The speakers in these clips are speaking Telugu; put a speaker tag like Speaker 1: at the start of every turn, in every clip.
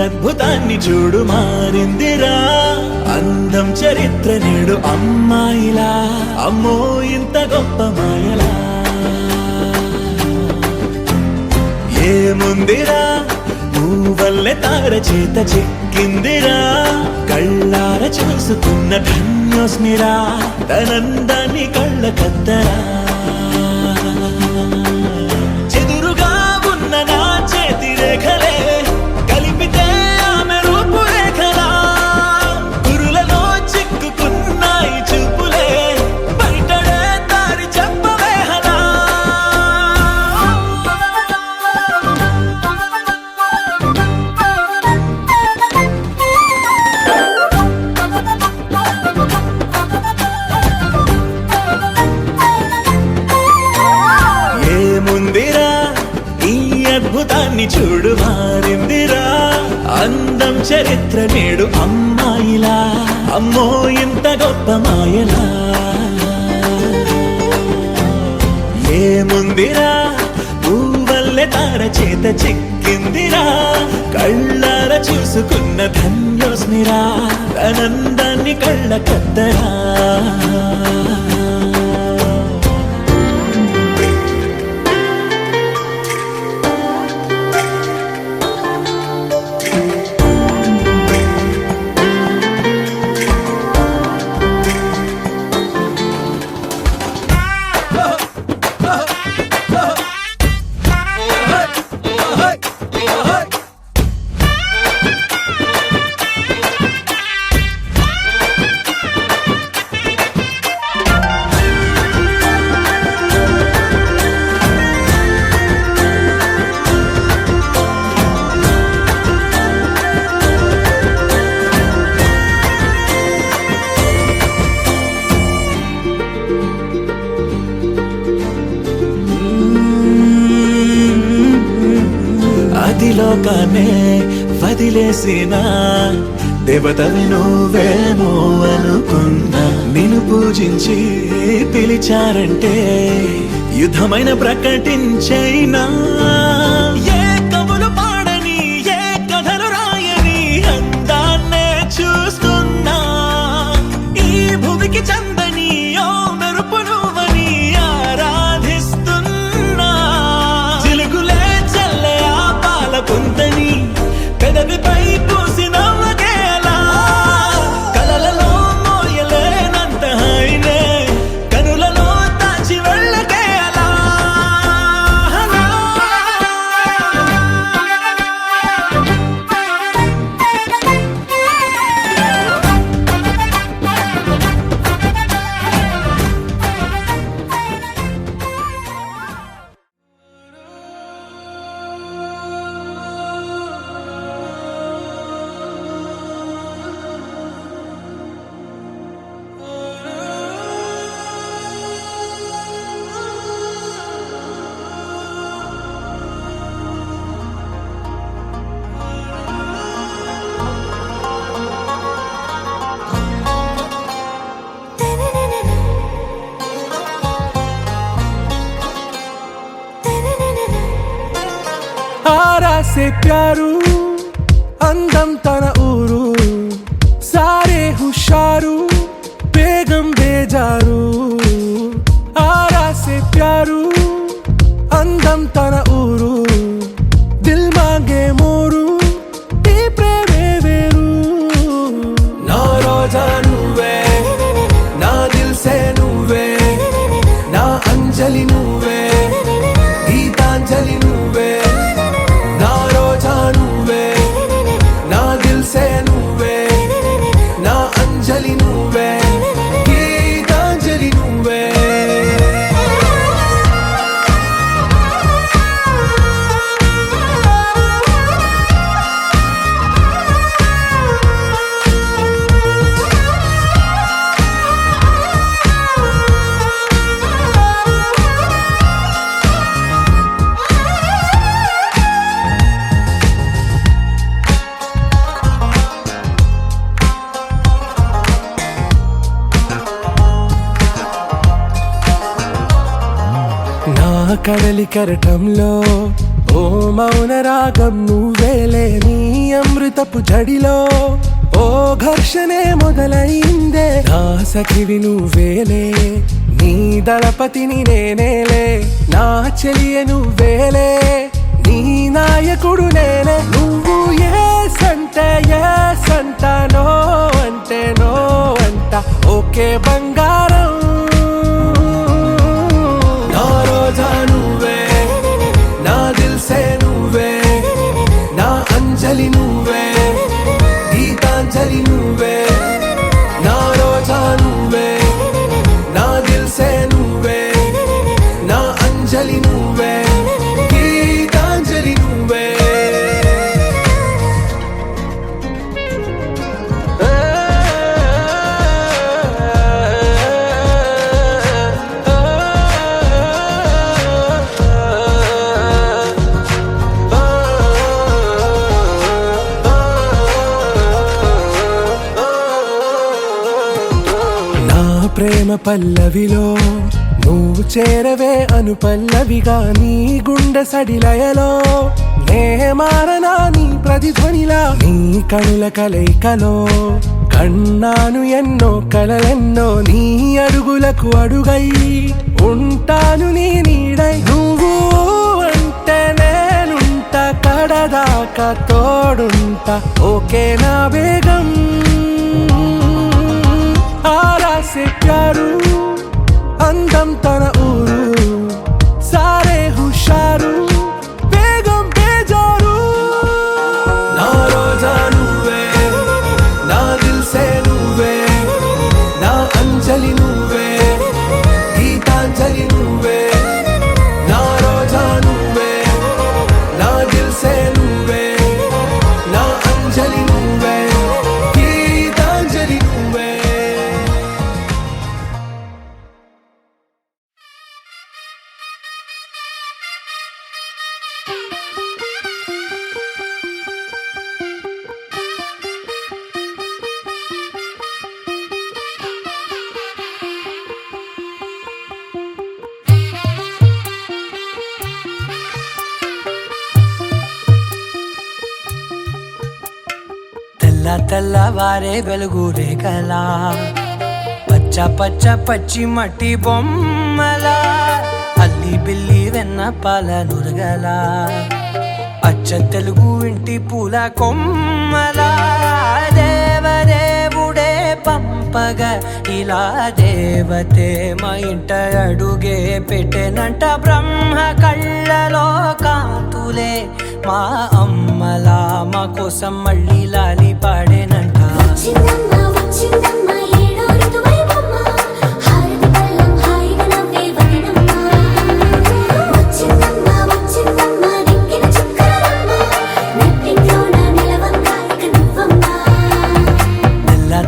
Speaker 1: అద్భుతాన్ని చూడు మారిందిరా అందం చరిత్ర నేడు అమ్మాయిలా అమ్మో ఇంత గొప్ప మాయలా ఏముందిరా నువ్వల్లే తార చేత చిక్కిందిరా కళ్ళార చూసుకున్న ధన్యోస్మిరా తనందాన్ని కళ్ళ కద్దరా చెదురుగా ఉన్న నా చేతి రేఖలే కలిపితే ఆమె రూపురేఖలా గురులలో చిక్కుకున్నాయి చూపులే బయటడే దారి చెప్పవేహలా ఏముందిరా ఈ అద్భుతాన్ని చూడు మారిందిరా అందం చరిత్ర నేడు అమ్మాయిలా అమ్మో ఇంత గొప్ప మాయలా ఏముందిరా పువ్వల్లె తార చేత చిక్కిందిరా కళ్ళార చూసుకున్న ధన్యోస్మిరా ఆనందాన్ని కళ్ళ కద్దరా లోకానే వదిలేసిన దేవతవి నువ్వేమో అనుకున్నా నిన్ను పూజించి పిలిచారంటే యుద్ధమైన ప్రకటించైనా ఏ కవులు పాడని ఏ కథలు రాయని అందాన్నే చూస్తున్నా ఈ భూమికి చందని ఓ మెరుపు నువ్వని ఆరాధిస్తున్నా చిలుకులే చల్లే కుందని పెదవిపై పూసి నవ్వకేలా కలలలో మోయలేనంత హాయినే కనులలో దాచి వెళ్ళకేలా
Speaker 2: आरा से प्यारू अंदम तन ऊरू सारे हुशारू बेगम बेजारू आरा से प्यारू अंदम तन ऊरू दिल मांगे मोरू ఈ ప్రేమే వేరు నా రోజా నువ్వే నా దిల్ సే నువ్వే నా అంజలి నువ్వే గీతాంజలి నువ్వే కడలి కరటంలో ఓ మౌన రాగం నువ్వేలే నీ అమృతపు జడిలో ఓ ఘర్షణే మొదలైందే నా సఖివి నువ్వేలే నీ దళపతిని నేనేలే నా చెలియ నువ్వేలే నీ నాయకుడు నేనే నువ్వు ఏ సంట నో అంటే నో అంట ఓకే బంగారం నా రోజా నువ్వే నా దిల్సే నువ్వే నా అంజలి నువ్వే గీతాంజలి నువ్వే నా రోజా నువ్వే నా దిల్సే నువ్వే నా అంజలి నువ్వే గీతాంజలి నువ్వే ప్రేమ పల్లవిలో నువ్వు చేరవే అను పల్లవిగా నీ గుండె సడిలయలో నే మారనా నీ ప్రతిధ్వనిలా నీ కనుల కలయికలో కన్నాను ఎన్నో కలలెన్నో నీ అడుగులకు అడుగై ఉంటాను నీ నీడై నువ్వు అంటే నేనుంట కడదాకా తోడుంటా ఓకే నా వేగం आरा से प्यारू अंदम तन ऊरू सारे हुशारू बेगम बेजारू ना रोजा నువ్వే నా దిల్సే నువ్వే నా అంజలి నువ్వే గీతాంజలి నువ్వే నా రోజా నువ్వే నా దిల్సే నువ్వే నా అంజలి నువ్వే గీతాంజలి నువ్వే
Speaker 3: తెల్లవారే వెలుగు రేఖలా పచ్చ పచ్చ పచ్చి మట్టి బొమ్మలా అల్లి బిల్లి వెన్న పాల నురగలా అచ్చ తెలుగు ఇంటి పూల కొమ్మలా దేవదేవుడే పంపగా ఇలా దేవతే మా ఇంట అడుగే పెట్టెనంట బ్రహ్మ కళ్ళలో కాంతులే మా అమ్మలా మా కోసం మళ్ళీ లాలి పాడేనంట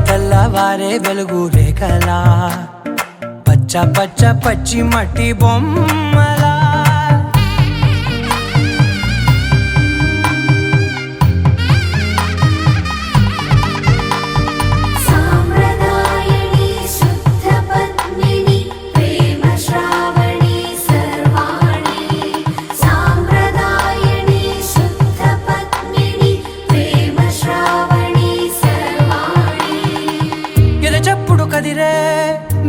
Speaker 3: తెల్లవారే వెలుగు రేఖలా పచ్చ పచ్చ పచ్చి మట్టి బొమ్మలా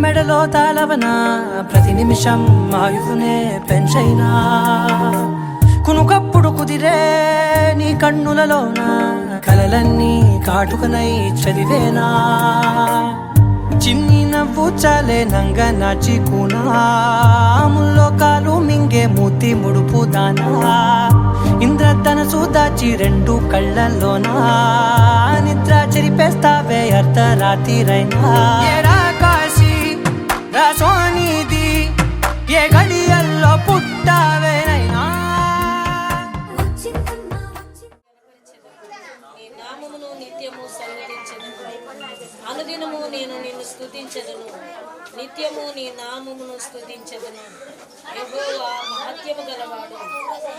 Speaker 3: మెడలో తాళవన ప్రతి నిమిషం ఆయువునే పెంచైనా కునుకప్పుడు కుదిరే నీ కన్నులలోన కలలన్నీ కాటుకనై చదివేనా చిన్ని నవ్వు చాలే నంగ నాచి కూనాముల్లో కాలు మింగే మూతి ముడుపు దానా ఇంద్రధనసు దాచి రెండు కళ్ళల్లోనా నిద్ర చెరిపేస్తావే అర్ధరాత్రిరైనా సోనిది ఏ గడియల్లో పుట్టావేనైనా
Speaker 4: నీ నామమును నిత్యము సన్నిధించెదను అనుదినము నేను నిన్ను స్తుతించెదను నిత్యము నీ నామమును స్తుతించెదను యెహోవా మహత్యము గలవాడు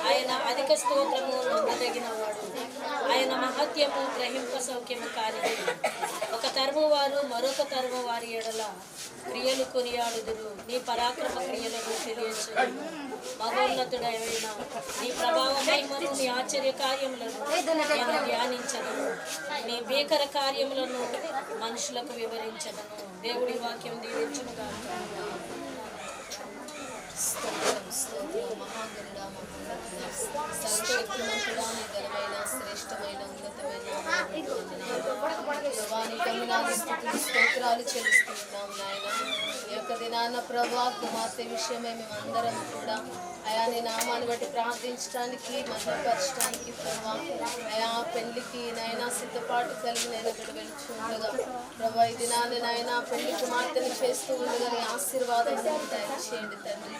Speaker 4: ఆయన అధిక స్తోత్రము నొందదగినవాడు ఆయన మహత్యము గ్రహింప సౌఖ్యము కానిది. ఒక తరము వారు మరొక తరము వారి ఎడల క్రియలు కొనియాడుదురు. నీ పరాక్రమ క్రియలను తెలియచేయు. మహోన్నతుడైన నీ ప్రభావ మహిమను, నీ ఆశ్చర్య కార్యములను నేను ధ్యానించదను. నీ భీకర కార్యములను మనుషులకు వివరించదను. దేవుడి వాక్యం దీవించునుగా.
Speaker 5: సర్వశక్తిమంతుడా, నీ ఘనమైన శ్రేష్టమైన ఉన్నతమైన స్తోత్రాలు చెల్లిస్తున్నాం నాయన. ఈ యొక్క దినాన ప్రభా కుమార్తె విషయమై మేమందరం కూడా అయా నీ నామాన్ని బట్టి ప్రార్థించడానికి, మధ్యపరచడానికి ప్రభా అయా పెళ్లికి నైనా సిద్ధపాటు కలిగి నేను ఇక్కడ వెళ్తూ ఉండగా ప్రభా ఈ దినాన్ని నాయన పెళ్లి కుమార్తెని చేస్తూ ఉండగా నీ ఆశీర్వాదం దయచేయండి తండ్రి.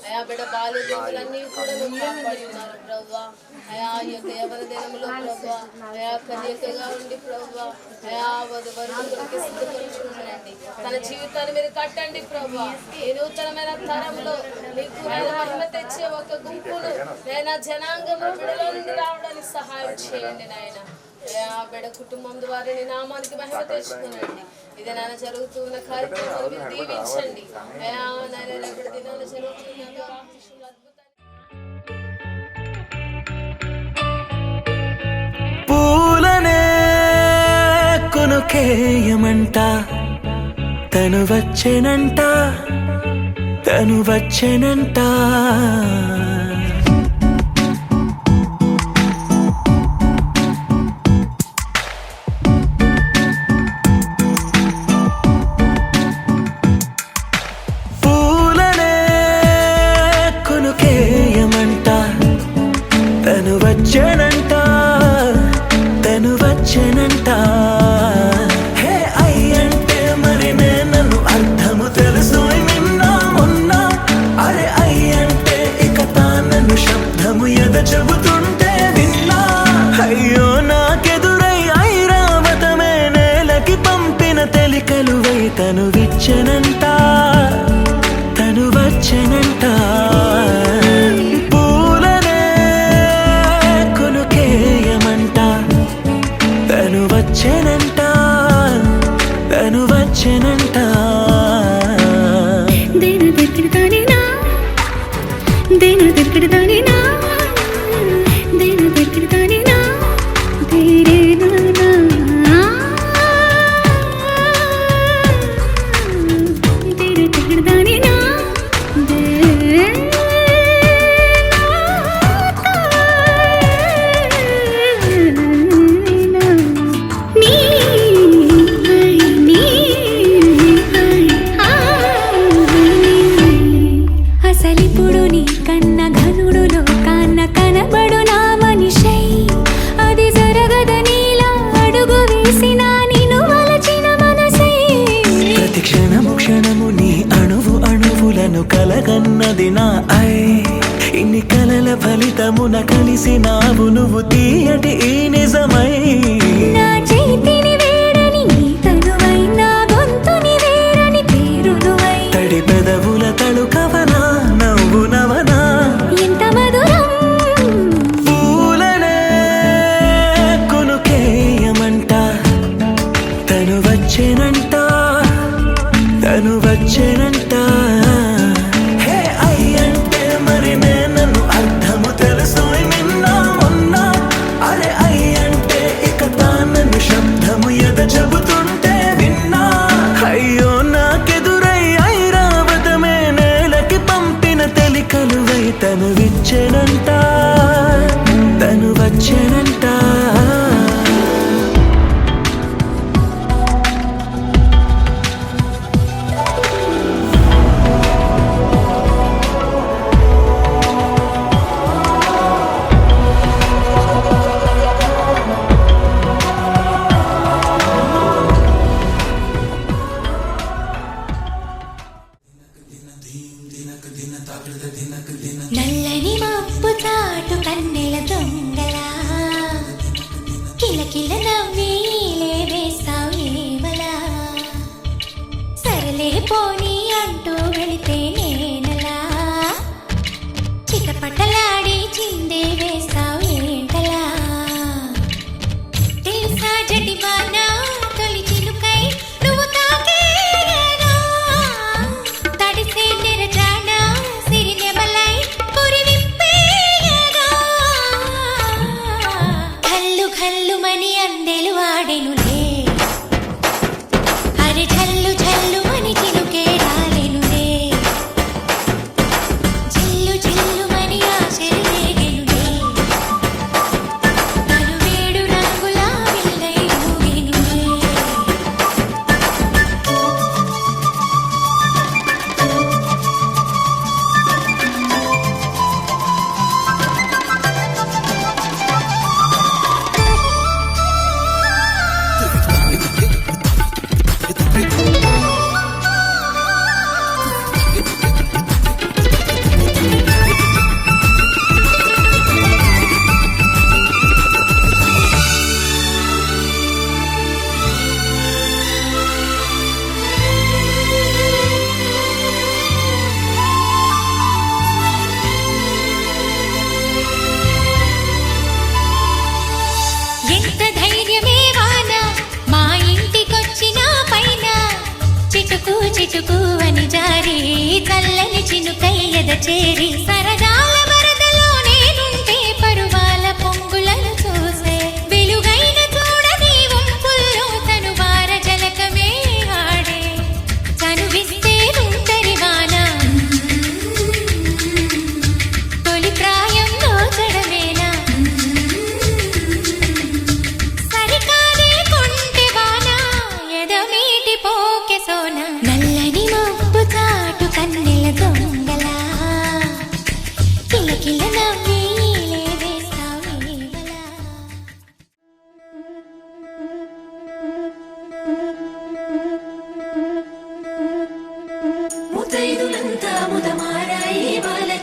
Speaker 5: అయా బిడ్డ బాల్యదేవులన్నీ కూడా నువ్వు కాపాడి ఉన్నారు ప్రభా. అయా ఈ యొక్క యవన దినములో ప్రభా అయా కన్యకగా ఉండి ప్రభా అయా వధువరులకి సిద్ధపరుచుకున్నానండి. తన జీవితాన్ని మీరు కట్టండి ప్రభా. ఈ నూతనమైన తరంలో మీకు మహిమ తెచ్చే ఒక గుంపును నేను జనాంగంలో బిడలో నుండి రావడానికి సహాయం చేయండి నాయన. అయా బిడ్డ కుటుంబం ద్వారా నీ నామానికి మహిమ తెచ్చుకునండి. ఇది నాన్న జరుగుతున్న కార్యక్రమాలు మీరు దీవించండి. అయా నాయన రేపటి దినాలు జరుగుతున్న
Speaker 1: పూలనే కొనుకేయమంట, తను వచ్చెనంట, తను వచ్చెనంట. పూలనే కొనుకేయమంట, తను వచ్చెనంట, తను వచ్చెనంట. హే అయ్యంటే మరి నేను అర్థము తెలుసు నిన్న మొన్న. అరే అయ్యంటే ఇక తానను శబ్దము ఎద చెబుతుంటే విన్నా. అయ్యో నాకెదురై ఐరావతమే నేలకి పంపిన తెలికలువై తను విచ్చెనంట, తను వచ్చెనంట. పూలనే కొనుకేయమంట, తను వచ్చెనంట, తను వచ్చెనంట.
Speaker 6: దేని దగ్గరదానినా, దేని దగ్గరదానినా, దేని దగ్గరదానినా, దేరేనా దేని దగ్గరదానినా, అసలిప్పుడు నీ కన్న ఘనుడులో కాన్న కనబడు నా మనిషై. అది జరగదనిలా అడుగు వేసిన నిన్ను వలచిన మనసై.
Speaker 1: ప్రతి క్షణము క్షణము నీ అణువు అణువులను కలగన్నది నా ఐ. ఇన్ని కలల ఫలితమున కలిసినావు నువ్వు తీయటి ఈ నిజమై.
Speaker 6: నా చేతిని వేడని నీ తనువై, నా గొంతుని వేరని పేరునువై.
Speaker 1: తడి పెదవుల తడుకవనా, నవ్వు నవనా,
Speaker 6: ఎంత మధురం.
Speaker 1: పూలనే కొనుకేయమంట, తను వచ్చెనంట, తను వచ్చెనంట. హే అయ్యంటే మరి నేను అర్థము తెలుసు నిన్న మొన్న. అరే అయ్యంటే ఇక తానను శబ్దము ఎద చెబుతుంటే విన్నా. అయ్యో నాకెదురై ఐరావతమే నేలకి పంపిన తెలికలువై తను విచ్చెనంట, తను వచ్చెనంట.
Speaker 6: నల్లని మబ్బు చాటు కన్నెల దొంగలా కిలకిల నవ్వీలే వేస్తావు ఏమలా. సరలే పోనీ అంటూ వెళితే నేనలా చిటపటలాడి చిందే వేస్తావు ఏంటలా.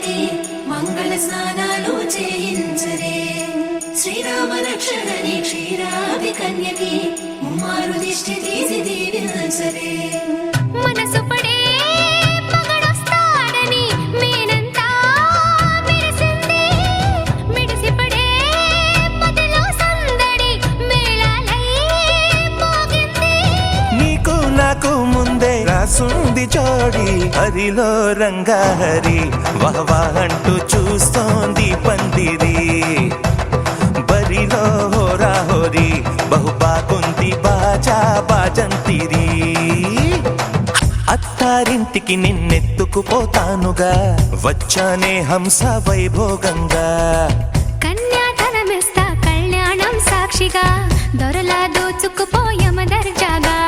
Speaker 6: సీతకి మంగళ స్నానాలు చేయించరే శ్రీరామ రక్షణని క్షీరాది కన్యకి ముమ్మారు దిష్టి తీసి దీవించరే మనసు పడే మగడొస్తాడని మేనంతా మెరిసింది మిడిసిపడే మదిలో సందడి మేళాలై మోగింది
Speaker 1: నీకు నాకు ముందే రాసుంది జోడి హరిలో రంగాహరి వహవా అంటూ చూస్తోంది పందిరి బరిలో హోరా హోరి బహుబాగుంది బాజా బాజంతిరి అత్తారింటికి నిన్నెత్తుకుపోతానుగా వచ్చానే హంస వైభోగంగా
Speaker 6: కన్యాధనమిస్తా కళ్యాణం సాక్షిగా దొరలా దోచుకుపోయమ దర్జాగా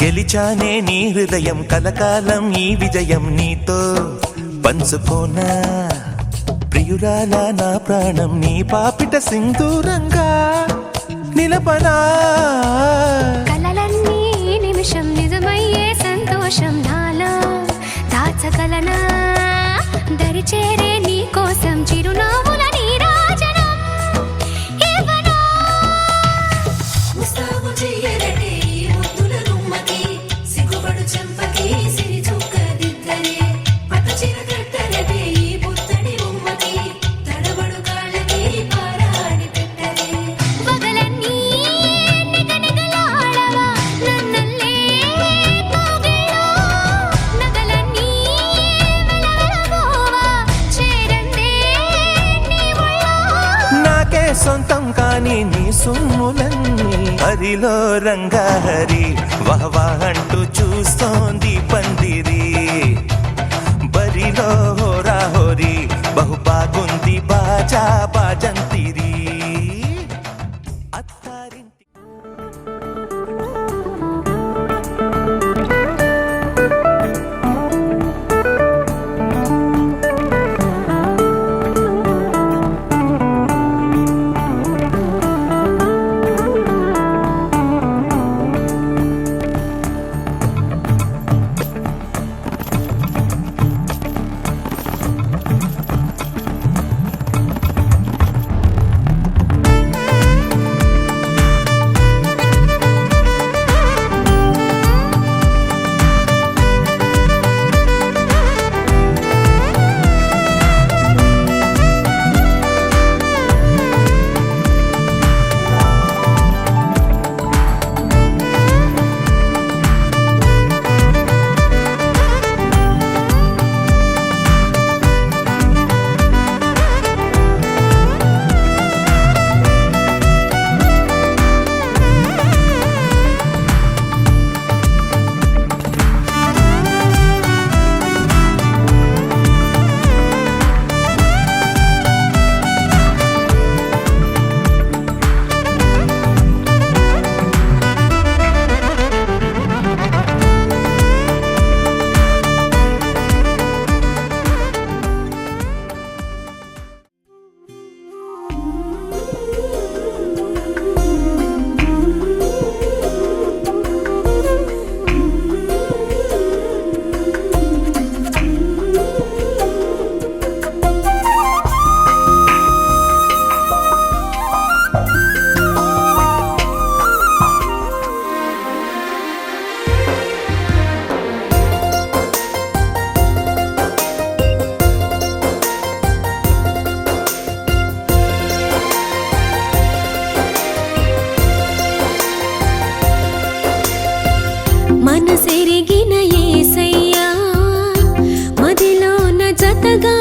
Speaker 1: గెలిచానే నీ హృదయం కలకాలం ఈ విజయం నీతో పంచుకోనా ప్రియురాలా నా ప్రాణం నీ పాపిట సింధూరంగా నిలపనా
Speaker 6: కలలన్నీ నిమిషం నిజమయ్యే సంతోషం నాలో దాచగలనా దరిచేరే నీ కోసం చిరునవ్వుల నీరాజనం ఇవ్వనా ముస్తాబు చెయ్యరటే ఈ ముద్దుల గుమ్మకి సిగ్గుపడు చెంపకి సిరి చుక్కదిద్దరే పట్టు చీర కట్టరటే ఈ పుత్తడి ఉమ్మకి తడబడు కాళ్ళకి పారాడి పెట్టరే పగలన్నీ నిగనిగలాడవా నన్నల్లే కోగిలో నగలన్నీ వెలవెలబోవా చేరందే నీ ఒళ్ళో
Speaker 1: నాకే సొంతం కాని నీ సొమ్ములన్నీ హరిలో రంగాహరి వహవా అంటూ చూస్తోంది పందిరి బరిలో హోరా హోరి బహుబాగుంది బాజా బాజంతిరి అత్తారింటి
Speaker 6: మనసెరిగిన యేసయ్యా మదిలోన జతగా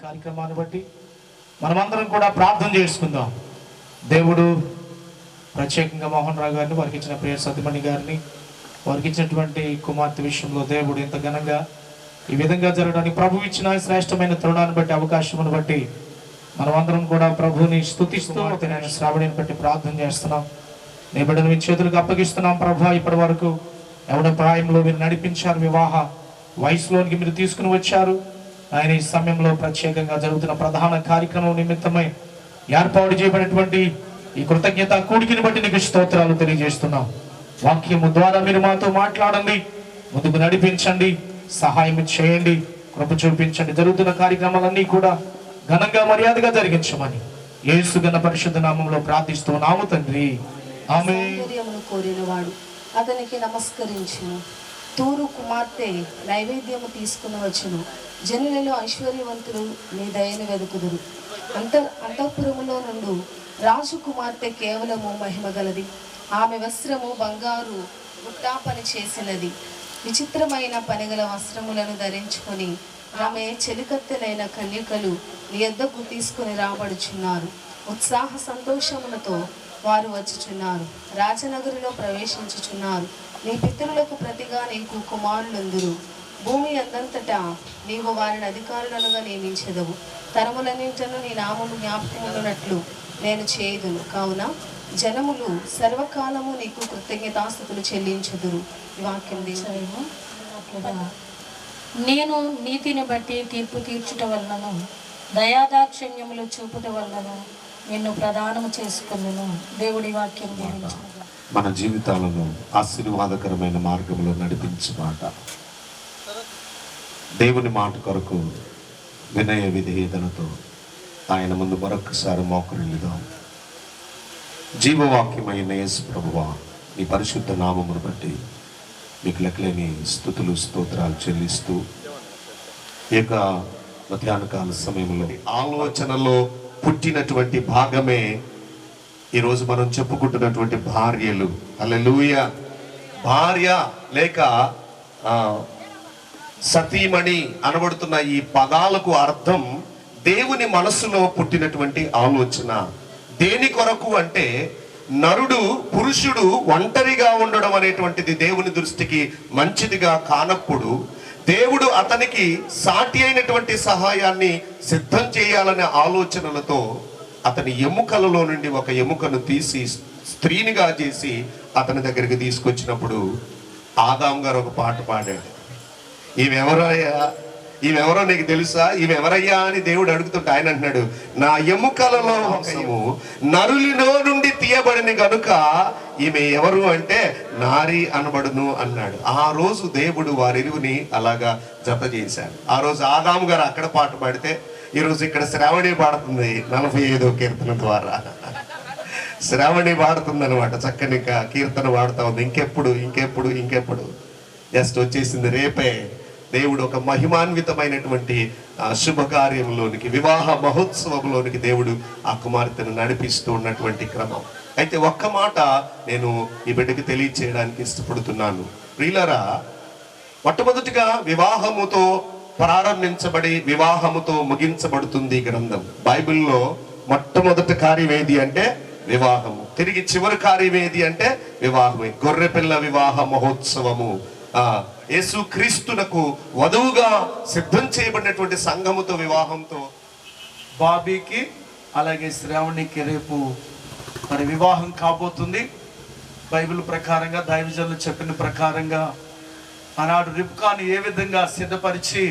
Speaker 7: కార్యక్రమాన్ని బట్టి మనమందరం కూడా ప్రార్థన చేసుకుందాం. దేవుడు ప్రత్యేకంగా మోహన్ రావు గారిని, వారికి ఇచ్చిన ప్రియ సతిమణి గారిని, వారికి ఇచ్చినటువంటి కుమార్తె విషయంలో దేవుడు ఎంత ఘనంగా ఈ విధంగా జరగడానికి ప్రభు ఇచ్చిన శ్రేష్టమైన తరుణాన్ని బట్టి, అవకాశమును బట్టి మనమందరం కూడా ప్రభుని స్తుతిస్తూ నేను శ్రావణిని బట్టి ప్రార్థన చేస్తున్నాం. నీ బిడ్డను మీ చేతులకు అప్పగిస్తున్నాం ప్రభు. ఇప్పటి వరకు ఎవడ ప్రాయంలో మీరు నడిపించారు, వివాహ వయసులోనికి మీరు తీసుకుని వచ్చారు. ఆయన ఈ సమయంలో ప్రత్యేకంగా జరుగుతున్న ప్రధాన కార్యక్రమం నిమిత్తమై ఏర్పాటు చేయబడినటువంటి ఈ కృతజ్ఞత కూడికిని బట్టి నీకు స్తోత్రాలు తెలియజేస్తున్నాం. వాక్యము ద్వారా మీరు మాతో మాట్లాడండి, ముందుకు నడిపించండి, సహాయం చేయండి, కృప చూపించండి. జరుగుతున్న కార్యక్రమాలన్నీ కూడా ఘనంగా మర్యాదగా జరిగించమని యేసు ఘన పరిశుద్ధ నామంలో ప్రార్థిస్తున్నాము తండ్రి, ఆమేన్.
Speaker 8: సౌందర్యమును కోరినవాడు అతనికి నమస్కరించును. తూరు కుమార్తె నైవేద్యము తీసుకుని వచ్చును. జనులలో ఐశ్వర్యవంతులు నీ దయను వెదుకుదురు. అంతఃపురములో నుండి రాజు కుమార్తె కేవలము మహిమ గలది. ఆమె వస్త్రము బంగారు బుట్టా పని చేసినది. విచిత్రమైన పనిగల వస్త్రములను ధరించుకొని ఆమె చెలికత్తెలైన కన్యకలు నీ యొద్దకు తీసుకుని రాబడుచున్నారు. ఉత్సాహ సంతోషములతో వారు వచ్చుచున్నారు. రాజనగరిలో ప్రవేశించుచున్నారు. నీ పితరులకు ప్రతిగా నీకు కుమారులందురు. భూమి అందంతటా నీవు వారిని అధికారులనుగా నియమించెదవు. తరములన్నింటను నీ నామము జ్ఞాపకమున్నట్లు నేను చేయుదును. కావున జనములు సర్వకాలము నీకు కృతజ్ఞతాస్తుతులు చెల్లించుదురు. ఈ వాక్యం దేవుడు.
Speaker 4: నేను నీతిని బట్టి తీర్పు తీర్చుట వలనను దయాదాక్షిణ్యములు చూపుట వలనను నిన్ను ప్రదానము చేసుకున్నాను. దేవుడి వాక్యం దీవించును.
Speaker 9: మన జీవితాలను ఆశీర్వాదకరమైన మార్గంలో నడిపించే మాట, దేవుని మాట కొరకు వినయ విధేయతలతో ఆయన ముందు మరొకసారి మోకరిల్లుదాం. జీవవాక్యమైన యేసు ప్రభువా, నీ పరిశుద్ధ నామమును బట్టి మీకు లెక్కలేని స్తుతులు స్తోత్రాలు చెల్లిస్తూ ఈ యొక్క మధ్యాహ్న కాల సమయంలో ఆలోచనలో పుట్టినటువంటి భాగమే ఈరోజు మనం చెప్పుకుంటున్నటువంటి భార్యలు. హల్లెలూయా. భార్య లేక సతీమణి అనబడుతున్న ఈ పదాలకు అర్థం దేవుని మనసులో పుట్టినటువంటి ఆలోచన. దేని కొరకు అంటే నరుడు, పురుషుడు ఒంటరిగా ఉండడం అనేటువంటిది దేవుని దృష్టికి మంచిదిగా కానప్పుడు దేవుడు అతనికి సాటి అయినటువంటి సహాయాన్ని సిద్ధం చేయాలనే ఆలోచనలతో అతని ఎముకలలో నుండి ఒక ఎముకను తీసి స్త్రీనిగా చేసి అతని దగ్గరికి తీసుకొచ్చినప్పుడు ఆదాం గారు ఒక పాట పాడాడు. ఈమెవరో నీకు తెలుసా, ఈమెవరయ్యా అని దేవుడు అడుగుతుంటే ఆయన అంటున్నాడు, నా ఎముకలలో వంశము నరులిలో నుండి తీయబడిన గనుక ఈమె ఎవరు అంటే నారి అనబడును అన్నాడు. ఆ రోజు దేవుడు వారిరువుని అలాగా జత చేశాడు. ఆ రోజు ఆదాము గారు అక్కడ పాట పాడితే ఈరోజు ఇక్కడ శ్రావణి పాడుతుంది 45వ కీర్తన ద్వారా. శ్రావణి పాడుతుంది అనమాట, చక్కని కీర్తన పాడుతా ఉంది. ఇంకెప్పుడు జస్ట్ వచ్చేసింది. రేపే దేవుడు ఒక మహిమాన్వితమైనటువంటి శుభకార్యంలోనికి, వివాహ మహోత్సవంలోనికి దేవుడు ఆ కుమార్తెను నడిపిస్తూ ఉన్నటువంటి క్రమం. అయితే ఒక్క మాట నేను ఈ బిడ్డకి తెలియచేయడానికి ఇష్టపడుతున్నాను. ప్రియులారా, మొట్టమొదటిగా వివాహముతో ప్రారంభించబడి వివాహముతో ముగించబడుతుంది గ్రంథం. బైబిల్లో మొట్టమొదటి కార్యం ఏది అంటే వివాహము. తిరిగి చివరి కార్యం ఏది అంటే వివాహమే. గొర్రెపిల్ల వివాహ మహోత్సవము. యేసు క్రీస్తునకు వధువుగా సిద్ధం చేయబడినటువంటి సంఘముతో వివాహంతో
Speaker 7: బాబీకి అలాగే శ్రావణికి రేపు మరి వివాహం కాబోతుంది. బైబిల్ ప్రకారంగా, దైవజనులు చెప్పిన ప్రకారంగా ఆనాడు రిబ్కాను ఏ విధంగా సిద్ధపరిచి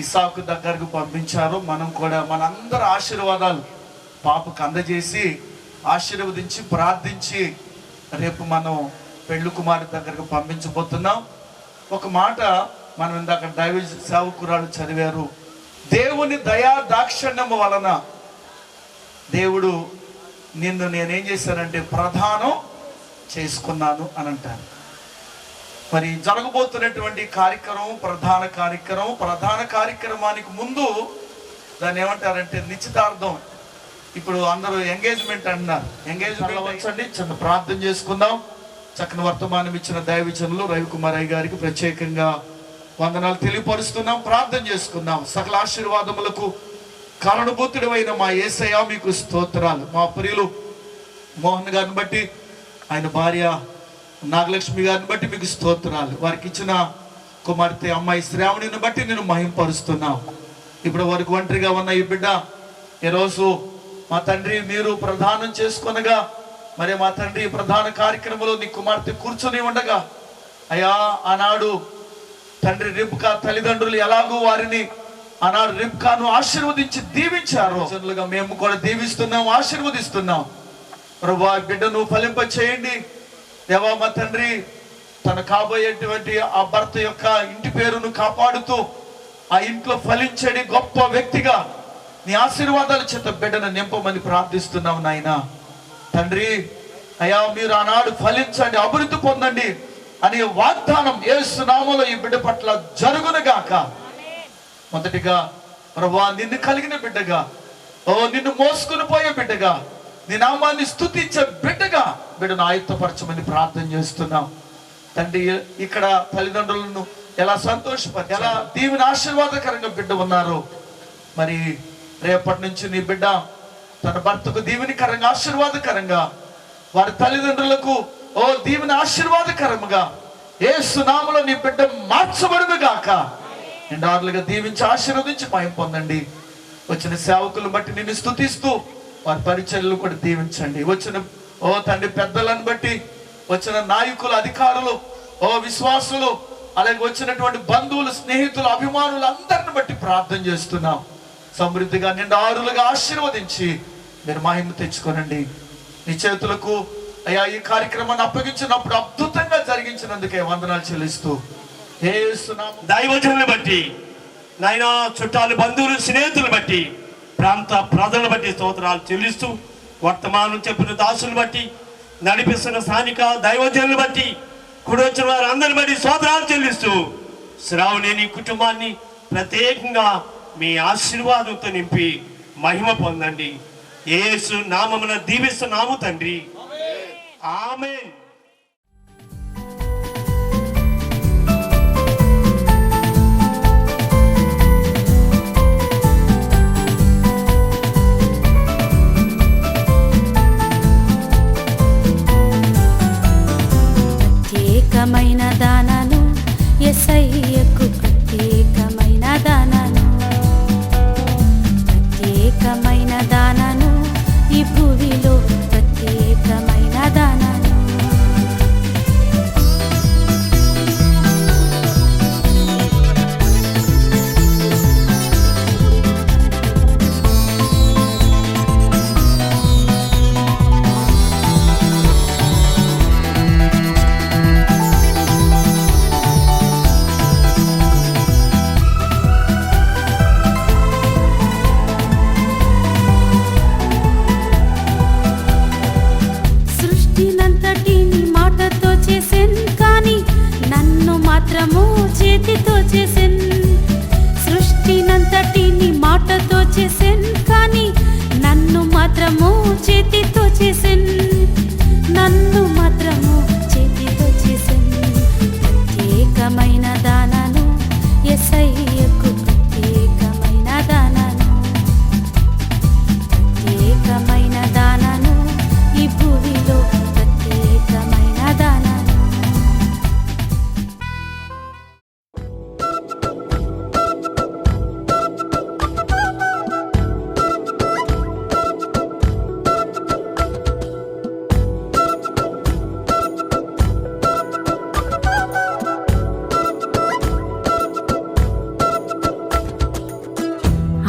Speaker 7: ఇసాకు దగ్గరకు పంపించారో మనం కూడా మనందరి ఆశీర్వాదాలు పాపకు అందజేసి ఆశీర్వదించి ప్రార్థించి రేపు మనం పెళ్లి కుమారి దగ్గరకు పంపించబోతున్నాం. ఒక మాట మనం ఇందాక దైవ సేవకురాలు చదివారు, దేవుని దయా దాక్షిణ్యము వలన దేవుడు నిన్ను నేనేం చేశానంటే ప్రధానం చేసుకున్నాను అని అంటారు. మరి జరగబోతున్నటువంటి ప్రధాన కార్యక్రమానికి ముందు దాన్ని ఏమంటారంటే నిశ్చితార్థం. ఇప్పుడు అందరూ ఎంగేజ్మెంట్ అంటున్నారు. ఎంగేజ్మెంట్ వచ్చండి, చిన్న ప్రార్థన చేసుకుందాం. చక్కని వర్తమానం ఇచ్చిన దైవజనులు రవికుమార్ అయ్య గారికి ప్రత్యేకంగా వందనాలు తెలియపరుస్తున్నాం. ప్రార్థన చేసుకుందాం. సకల ఆశీర్వాదములకు కారణభూతుడైన మా యేసయ్య మీకు స్తోత్రాలు. మా ప్రియులు మోహన్ గారిని బట్టి, ఆయన భార్య నాగలక్ష్మి గారిని బట్టి మీకు స్తోత్రాలు. వారికి ఇచ్చిన కుమార్తె అమ్మాయి శ్రావణిని బట్టి నేను మహింపరుస్తున్నాం. ఇప్పుడు వారికి ఒంటరిగా ఉన్న ఈ బిడ్డ ఈరోజు మా తండ్రి మీరు ప్రధానం చేసుకొనగా, మరి మా తండ్రి ప్రధాన కార్యక్రమంలో నీ కుమార్తె కూర్చొని ఉండగా, అయ్యా ఆనాడు తండ్రి రిబ్కా తల్లిదండ్రులు ఎలాగో వారిని ఆనాడు రిబ్కాను ఆశీర్వదించి దీవించారు. మేము కూడా దీవిస్తున్నాం, ఆశీర్వదిస్తున్నాం. ప్రభువా బిడ్డను ఫలింప చేయండి దేవా. మా తండ్రి తన కాబోయేటువంటి ఆ భర్త యొక్క ఇంటి పేరును కాపాడుతూ ఆ ఇంట్లో ఫలించడి గొప్ప వ్యక్తిగా నీ ఆశీర్వాదాల చేత బిడ్డను నింపమని ప్రార్థిస్తున్నాం నాయన. తండ్రి అయ్యా మీరు ఆనాడు ఫలించండి, అభివృద్ధి పొందండి అనే వాగ్దానం యేసు నామములో ఈ బిడ్డ పట్ల జరుగునుగాక. మొదటిగా ప్రభువా నిన్ను కలిగిన బిడ్డగా, నిన్ను మోసుకుని పోయే బిడ్డగా, నీ నామాన్ని స్తుతించే బిడ్డగా బిడ్డను ఆయుత్తపరచమని ప్రార్థన చేస్తున్నాం తండ్రి. ఇక్కడ తల్లిదండ్రులను ఎలా సంతోషపరి, ఎలా దీవెన ఆశీర్వాదకరంగా బిడ్డ ఉన్నారు, మరి రేపటి నుంచి నీ బిడ్డ తన భర్తకు దీవెనికరంగా ఆశీర్వాదకరంగా, వారి తల్లిదండ్రులకు దీవెన ఆశీర్వాదకరంగా యేసు నామములో నీ బిడ్డ మార్చబడును గాక. నిండారులుగా దీవించి ఆశీర్వదించి మహిమ పొందండి. వచ్చిన సేవకులను బట్టి నిన్ను స్తుతిస్తూ వారి పరిచర్యలు కూడా దీవించండి. వచ్చిన తండ్రి పెద్దలను బట్టి, వచ్చిన నాయకులు, అధికారులు, విశ్వాసులు, అలాగే వచ్చినటువంటి బంధువులు, స్నేహితులు, అభిమానులు అందరిని బట్టి ప్రార్థన చేస్తున్నాం. సమృద్ధిగా నిండారులుగా ఆశీర్వదించి మీరు మహిమ తెచ్చుకోనండి. నీ చేతులకు అయ్యా ఈ కార్యక్రమాన్ని అప్పగించినప్పుడు అద్భుతంగా జరిగించినందుకే వందనాలు చెల్లిస్తూ
Speaker 10: దైవజనులను బట్టి నాయన, చుట్టాలు, బంధువులు, స్నేహితులు బట్టి, ప్రాంత ప్రజలను బట్టి స్తోత్రాలు చెల్లిస్తూ, వర్తమానం చెప్పిన దాసులను బట్టి, నడిపిస్తున్న స్థానిక దైవజనులను బట్టి, కుడి వచ్చిన వారు అందరిని బట్టి స్తోత్రాలు చెల్లిస్తూ, శ్రావణి నీ కుటుంబాన్ని ప్రత్యేకంగా మీ ఆశీర్వాదంతో నింపి మహిమ పొందండి. యేసు నామమున దీవిస్తున్నాము తండ్రి, ఆమేన్.
Speaker 6: ప్రత్యేకమైన దానను యేసయ్యకు, ప్రత్యేకమైన దానను, ప్రత్యేకమైన దానను ఈ భూమిలో, ప్రత్యేకమైన దానను. చేతితో చేసెన్, సృష్టినంతటిని మాటతో చేసెన్, కానీ నన్ను మాత్రము చేతితో చేసెన్, నన్ను మాత్రము చేతితో చేసెన్. ప్రత్యేకమైన దానను యేసయ్యకు, ప్రత్యేకమైన దానను, ప్రత్యేకమైన దానను ఈ భూమిలో, ప్రత్యేకమైన దానను.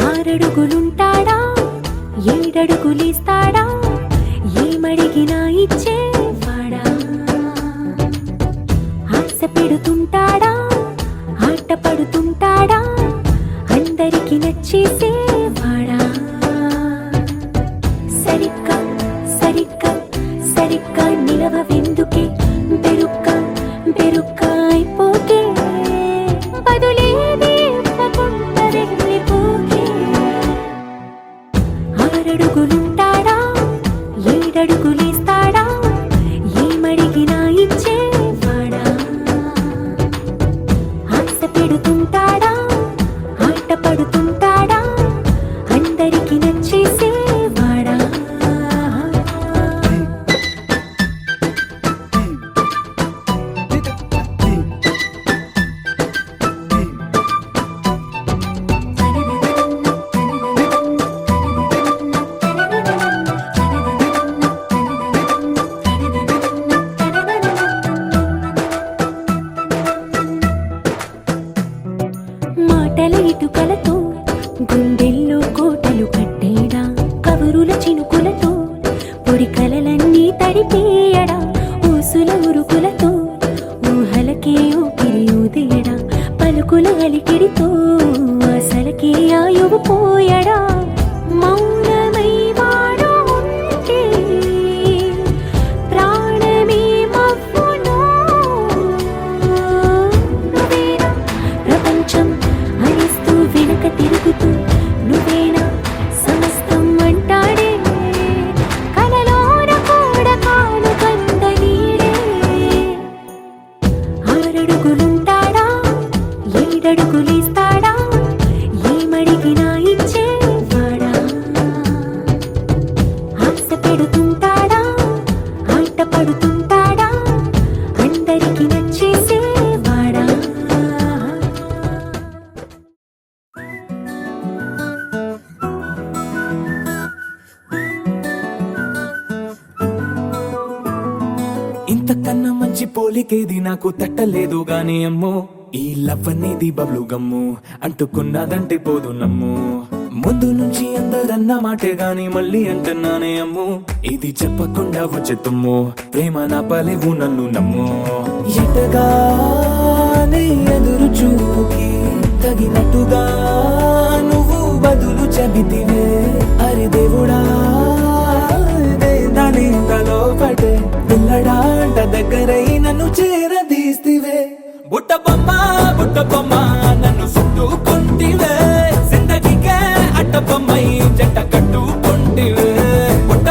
Speaker 6: ఆరడుగులుంటాడా, ఏడడుగులిస్తాడా, ఏమడిగినా ఇచ్చేవాడా, ఆశ పెడుతుంటాడా, ఆట పడుతుంటాడా, అందరికి నచ్చేసేవాడా. సరిగ్గా సరిగ్గా సరిగ్గా నిలవవెందుకే, బెరుక్క బెరుక్క అయిపోకే, బదులేది ఇవ్వకుండా వెళ్ళిపోకే. ఆరడుగులుంటాడా, ఏడడుగులిస్తాడా, ఏమడిగినా ఇచ్చేవాడా, ఆశ పెడుతుంటాడా, ఆట పడుతుంటాడా, అందరి గుంటల ఇటుకలతో గుండెల్లో కోటలు కట్టేడా కబురుల చినుకులతో పొడి కలలన్నీ తడిపేయడా ఊసుల ఉరుకులతో ఊహలకే ఊపిరి ఊదేయడా పలుకుల అలికిడితో అసలకే ఆయువు పోయడా మౌనమై వాడు ఉంటే ప్రాణమే మవ్వును నువ్వేనా ప్రపంచం అనిస్తూ వెనక తిరుగుతూ నువ్వేనా సమస్తం అంటాడే కలలోన కూడా కాను కంద నీడే ఆరడుగులుంటాడా ఏడడుగులేస్తాడా ఏమడిగినా ఇచ్చేవాడా ఆశ పెడుతుంటాడా ఆట పడుతుంటాడా అందరికి నచ్చేసేవాడా
Speaker 1: ఇంతకన్నా మంచి పోలికేది నాకు తట్టలేదు గాని అమ్మో ఈ లవ్ అనేది బబ్లు గమ్ము అంటుకున్నదంటే పోదు నమ్ము ముందు నుంచి అందరన్న మాటే గాని మళ్ళీ అంటున్నానే అమ్ము ఇది చెప్పకుండా వచ్చే తుమ్ము ప్రేమ నా పలేవు నన్ను నమ్ము ఎటగానే ఎదురు చూకి తగినట్టుగా నువ్వు బదులు చెబితివే అరి దేవుడా దాని తలో పటే పిల్లడాంట దగ్గరై నన్ను చేరదీస్తివే బుట్ట బొమ్మ నన్ను చుట్టుకుంటివే జిందగీకే అట్ట బొమ్మై జంట కట్టుకుంటివే బుట్ట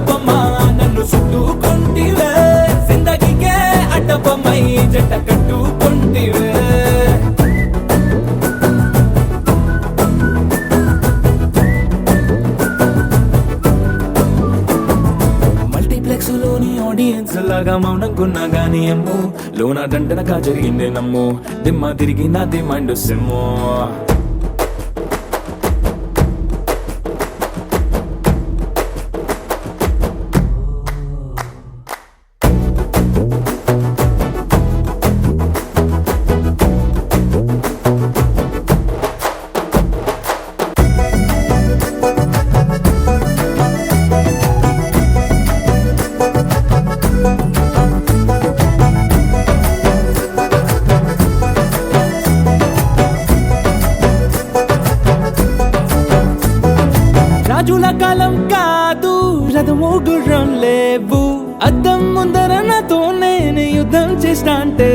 Speaker 1: బొమ్మ నన్ను చుట్టుకుంటివే జిందగీకే అట్ట బొమ్మై జంట కట్టుకుంటివే మల్టీప్లెక్స్ లోని ఆడియన్స్ లాగా మౌనంకున్నా గానీ అమ్ము లోన దండనగా జరిగిందే నమ్ము దిమ్మ తిరిగి నా దిమ్మండు సిమ్ము రాజుల కాలం కాదు రథము గుర్రం లేవు అద్దం ముందర నాతో నేను యుద్ధం చేస్తా అంటే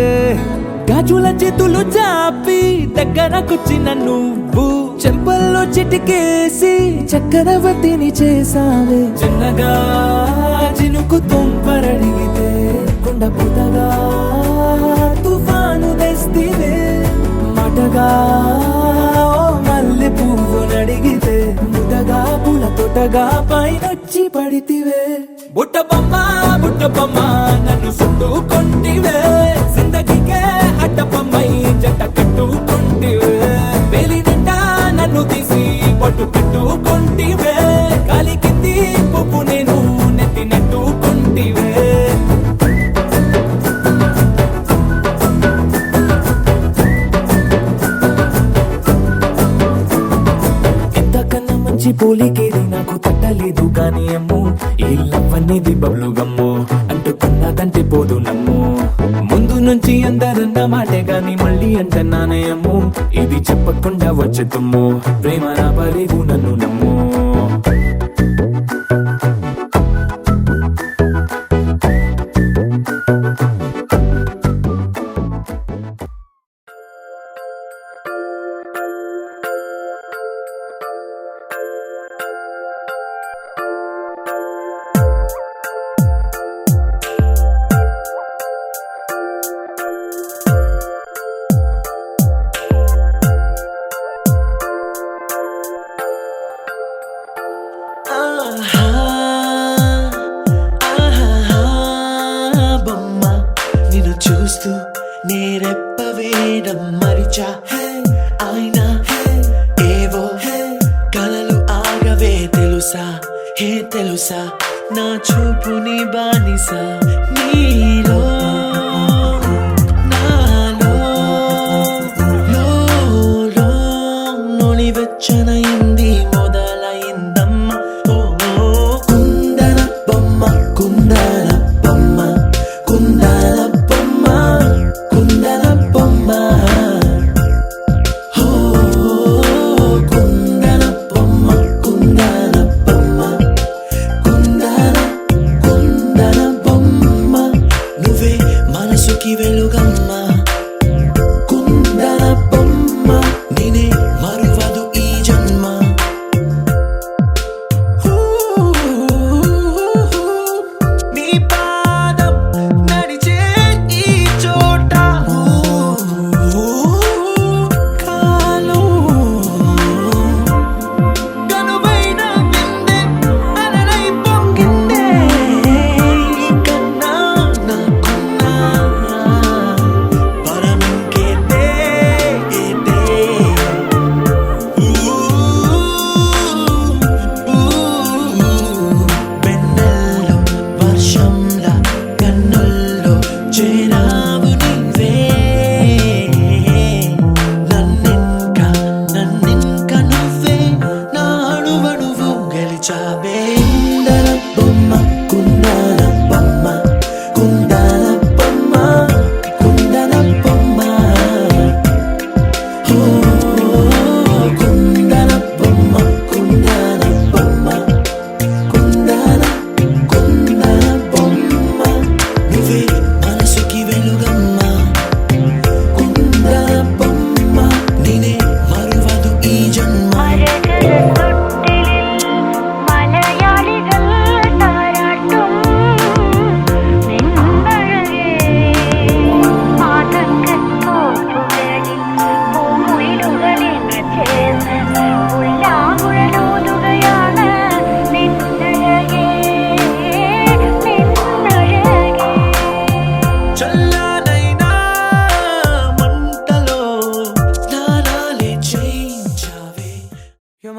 Speaker 1: గాజుల చేతులు చాపి దగ్గరకొచ్చిన నువ్వు చెంపల్లో చిటికేసి చక్రవర్తిని చేసావే చిన్నగా చినుకు తుంపరడిగితే కొండ పుటగా తుఫాను తెస్తివే మాటగా మల్లె పువ్వు నడిగితే ముదగా పూల తోటగా పైనొచ్చి పడితివే బుట్ట బొమ్మ నన్ను చుట్టుకుంటివే జిందగీకే అట్ట బొమ్మై జంట కట్టుకుంటివే వేలి నిండా నన్ను తీసి పట్టు కట్టుకుంటివే కాలి కింది పువ్వు నేను నెత్తి నెట్టుకుంటివే మంచి పోలికేది నాకు తట్టలేదు కానీ అమ్ము ఈ లవ్ అనేది బబ్లు గమ్ము అంటుకున్నదంటే పోదు నమ్ము ముందు నుంచి అందరన్న మాటే గాని మళ్ళీ అంటున్నానే అమ్ము ఇది చెప్పకుండా వచ్చే తుమ్ము ప్రేమ నా పలేవు నన్ను నమ్ము
Speaker 11: చూస్తూ నేరెప్ప వేయడం మరిచా అయినా ఏవో కలలు ఆగవే తెలుసా హే తెలుసా నా చూపుని బానిసా నీలో నాలో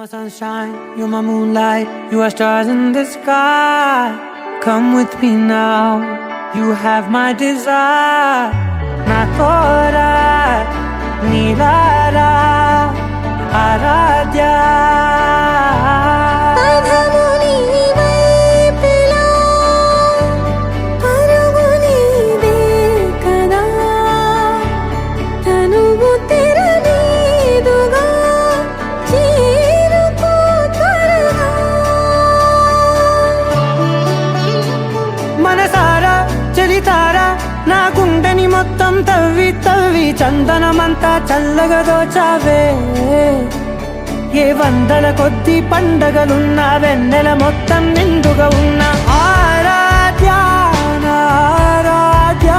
Speaker 3: my sunshine, you're my moonlight, you are stars in the sky. Come with me now, you have my desire. Na tora, nilara, aradhya. నా గుండెని మొత్తం తవ్వి తవ్వి చందనమంతా చల్లగా దోచావే. ఏ వందల కొద్ది పండగలున్న వెన్నెల మొత్తం నిండుగా ఉన్న ఆరాధ్య నా ఆరాధ్య,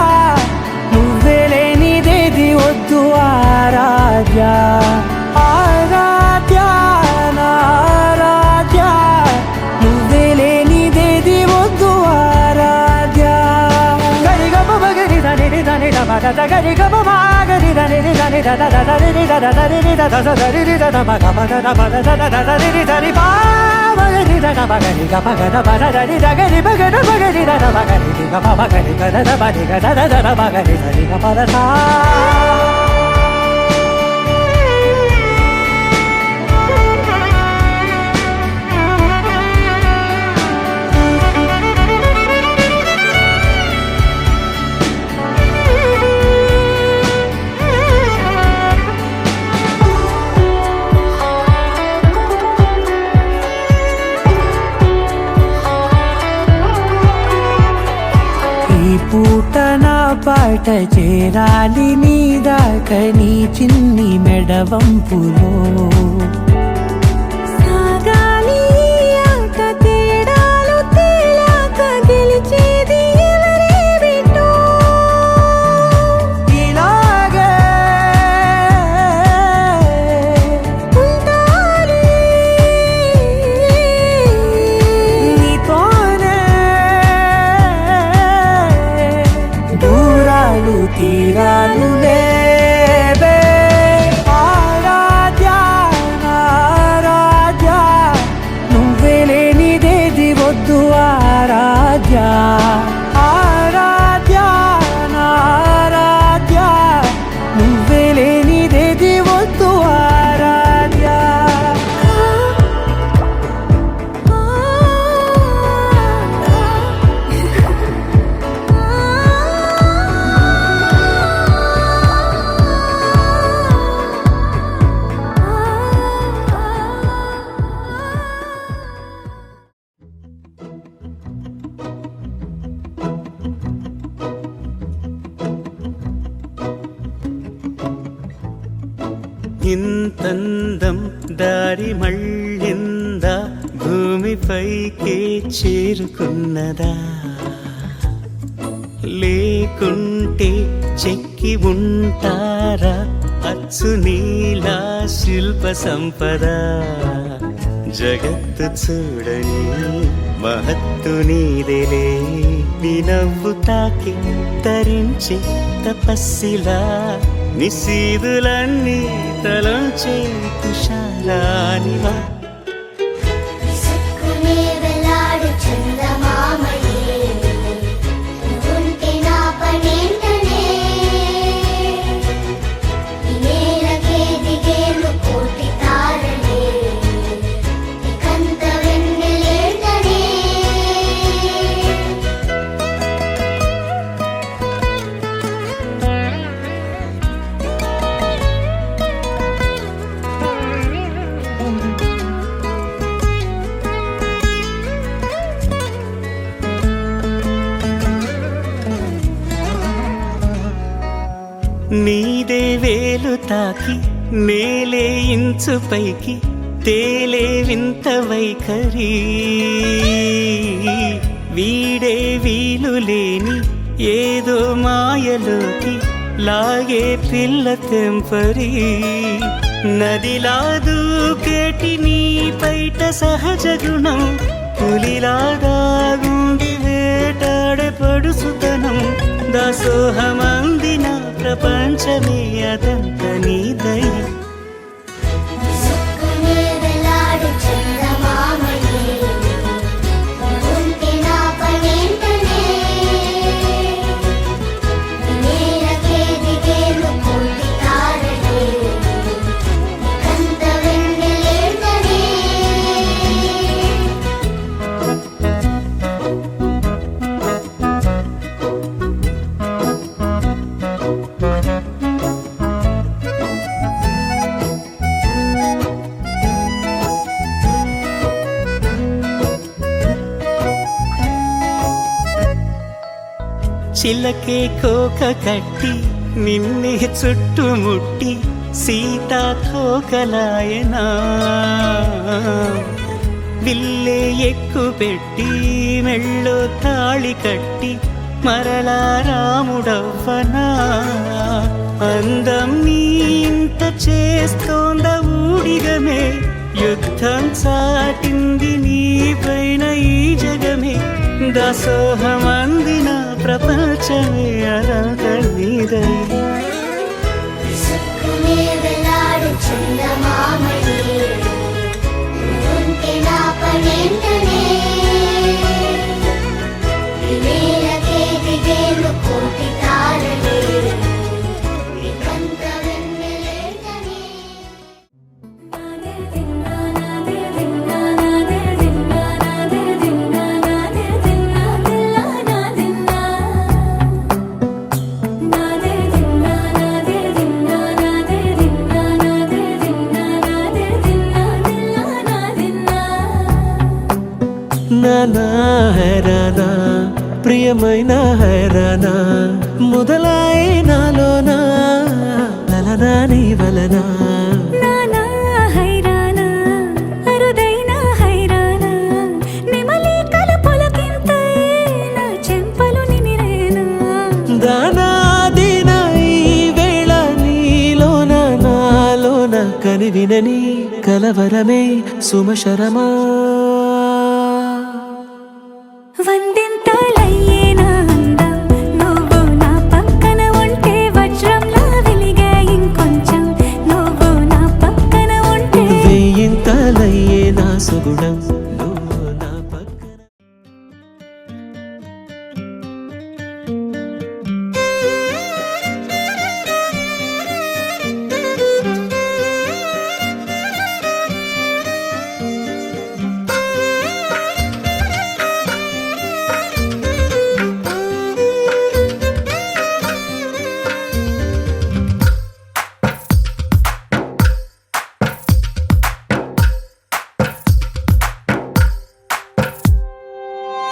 Speaker 3: నువ్వే లేనిదేది వద్దు ఆరాధ్య. ఆరాధ్య నా ఆరాధ్య, నువ్వే లేనిదేది వద్దు ఆరాధ్య. గరి గమ గరి దని దని దని దని దని దని దని పూట నా పాట చేరాలి నీ దాకా నీ చిన్ని మెడవంపులో. సాగాలి ఆట తేడాలు తేలాక గెలిచేది ఎవరే బిడ్డో. ఇలాగే ఉంటాలి నీతోనే, దూరాలు తీరాలు లేవే. ఆరాధ్య నా ఆరాధ్య, నువ్వే లేనిదేది వద్దు ఆరాధ్య. ఆరాధ్య నా ఆరాధ్య, నువ్వే లేనిదేది వద్దు ఆరాధ్య. ఇంతందం దారి మళ్ళిందా, భూమిపైకే చేరుకున్నదా, లేకుంటే చెక్కి ఉంటారా అచ్చు నీలా శిల్ప సంపద. జగత్తు చూడని మహత్తు నీదేలే, నీ నవ్వు తాకి తరించే తపస్సిలా, నిశీదులన్నీ తలంచే తుషారానివా. నీదే వేలు తాకి నేలే ఇంచు పైకి తేలే వింత వైఖరి. వీడే వీలు లేని ఏదో మాయలోకి లాగే పిల్ల తెంపరి. నదిలా దూకేటి నీ పైట సహజ గుణం, పులిలాగా గుండి వేటాడే పడుసుతనం. దాసోహమందిన ప్రపంచమే అదంత నీ దయ.
Speaker 1: చిలకే కోక కట్టి నిన్నే చుట్టుముట్టి సీతాకోకలాయనా విల్లే ఎక్కు పెట్టి మెళ్ళో తాళి కట్టి మరలా రాముడవ్వనా అందం నీ ఇంత చేస్తోంద ఊడిగమే యుద్ధం చాటింది నీ పైన ఈ జగమే దాసోహమందిన ప్రపంచమే అరాధ నీదై నానా హైరానా ప్రియమైన హైరానా మొదలాయి నాలోనా లలనా నీ వలనా
Speaker 6: నానా హైరానా అరుదైన హైరానా నెమలి కలపులకింతై నా చెంపలు నిమిరేనా
Speaker 1: దానాదిన ఈ వేళ నీలోన నాలోన కనివినని కలవరమే సుమశరమా
Speaker 6: వందింతలయ్యేనా అందం నువ్వు నా పక్కన ఉంటే వజ్రంలా వెలిగే ఇంకొంచెం నువ్వు నా పక్కన ఉంటే
Speaker 1: వేయింతలయ్యే నా సుగుణం నువ్వు నా పక్కన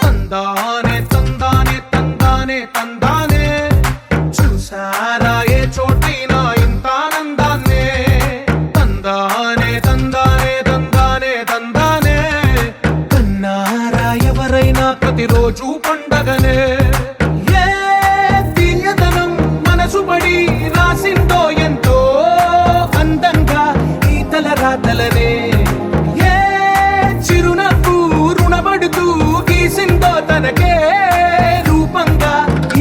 Speaker 2: తందానే తందానే తందానే తందానే చూసారా ఏ చోటైనా ఇంత ఆనందాన్నే తందానే తందానే తందానే తందానే కన్నారా ఎవరైనా ప్రతిరోజు పండగనే ఏ తీయదనం మనసు పడి రాసిందో ఎంతో అందంగా ఈ తలరాతలనే ఏ చిరునవ్వు రుణపడుతూ గీసిందో తనకే రూపంగా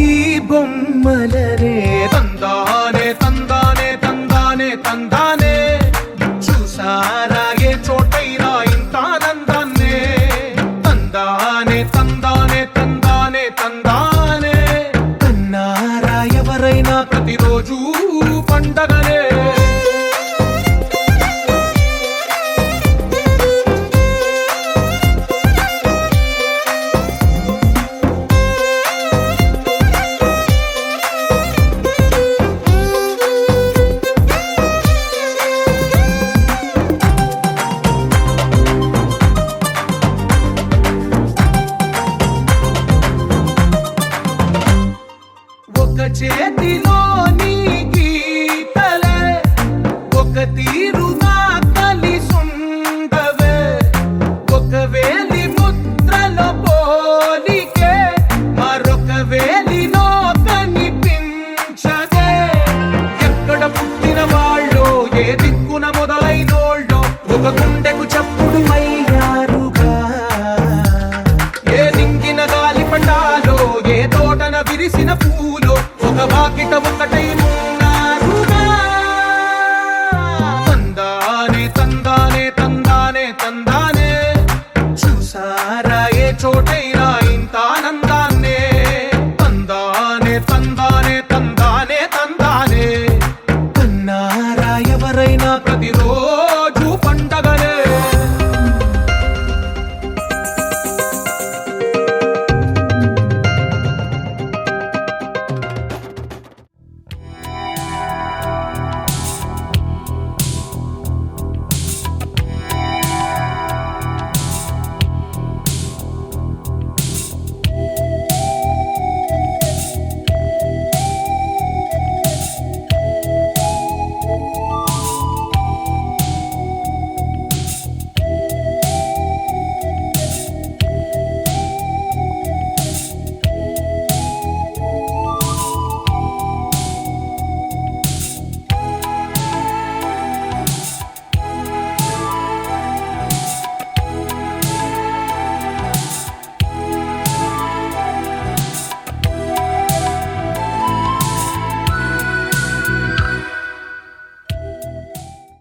Speaker 2: ఈ బొమ్మలనే తందానే తందానే తందానే తందానే చూసారా ఏ చోటైనా ఇంత ఆనందాన్నే తందానే తందానే తందానే తందానే కన్నారా ఎవరైనా ప్రతిరోజు పండగనే ఒక చేతిలో నీ గీతలే ఒక తీరుగా కలిసుండవే ఒక వేలి ముద్రలో పోలికే మరొక వేలిలో కనిపించదే ఎక్కడ పుట్టిన వాళ్ళో ఏ దిక్కున మొదలైనోళ్ళో ఒక గుండెకు చప్పుడు అయ్యారుగా ఏ దింగిన గాలి పండాలో ఏ తోటన విరిసిన పూలో ఒక వాకిట ఒకటై ఉన్నారుగా తందానే తందానే తందానే తందానే చూసారా ఏ చోటైనా ఇంత ఆనందాన్నే తందానే తందానే తందానే తందానే కన్నారా ఎవరైనా ప్రతిరోజు